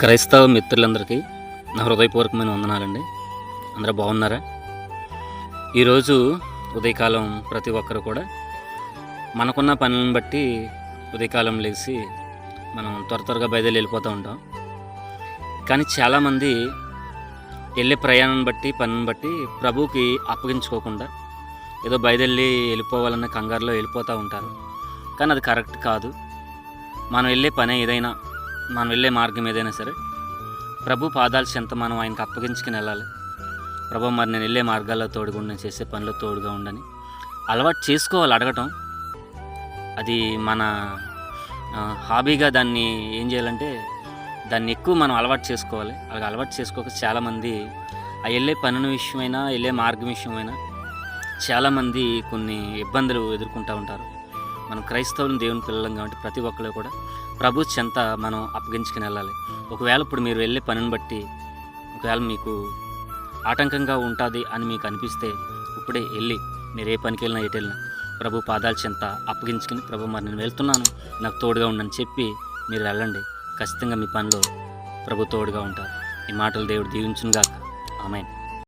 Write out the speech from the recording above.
క్రైస్తవ మిత్రులందరికీ నా హృదయపూర్వకమైన వందనాలండి. అందరూ బాగున్నారా? ఈరోజు ఉదయకాలం ప్రతి ఒక్కరు కూడా మనకున్న పనులను బట్టి ఉదయకాలం లేచి మనం త్వరగా బయలుదేరి వెళ్ళిపోతూ ఉంటాం. కానీ చాలామంది వెళ్ళే ప్రయాణం బట్టి పనిని బట్టి ప్రభువుకి అప్పగించుకోకుండా ఏదో బయలుదేరి వెళ్ళిపోవాలన్న కంగారులో వెళ్ళిపోతూ ఉంటారు. కానీ అది కరెక్ట్ కాదు. మనం వెళ్ళే పని ఏదైనా, మనం వెళ్ళే మార్గం ఏదైనా సరే ప్రభు పాదాల చెంత మనం ఆయనకు అప్పగించుకుని వెళ్ళాలి. ప్రభు, మరి నేను వెళ్ళే మార్గాల్లో తోడుగా ఉండని, చేసే పనిలో తోడుగా ఉండని అలవాటు చేసుకోవాలి. అడగటం అది మన హాబీగా దాన్ని ఏం చేయాలంటే దాన్ని ఎక్కువ మనం అలవాటు చేసుకోవాలి. అలాగ అలవాటు చేసుకోక చాలామంది ఆ వెళ్ళే పనుల విషయమైనా, వెళ్ళే మార్గం విషయమైనా చాలామంది కొన్ని ఇబ్బందులు ఎదుర్కొంటూ ఉంటారు. మనం క్రైస్తవులను, దేవుని పిల్లలం కాబట్టి ప్రతి ఒక్కరు కూడా ప్రభు చెంత మనం అప్పగించుకుని వెళ్ళాలి. ఒకవేళ ఇప్పుడు మీరు వెళ్ళే పనిని బట్టి ఒకవేళ మీకు ఆటంకంగా ఉంటుంది అని మీకు అనిపిస్తే ఇప్పుడే వెళ్ళి మీరు ఏ పనికి వెళ్ళినా, ఎటు వెళ్ళినా ప్రభు పాదాల చెంత అప్పగించుకుని, ప్రభు మరి నేను వెళ్తున్నాను, నాకు తోడుగా ఉండని చెప్పి మీరు వెళ్ళండి. ఖచ్చితంగా మీ పనిలో ప్రభు తోడుగా ఉంటారు. ఈ మాటలు దేవుడు దీవించును గాక. ఆమేన్.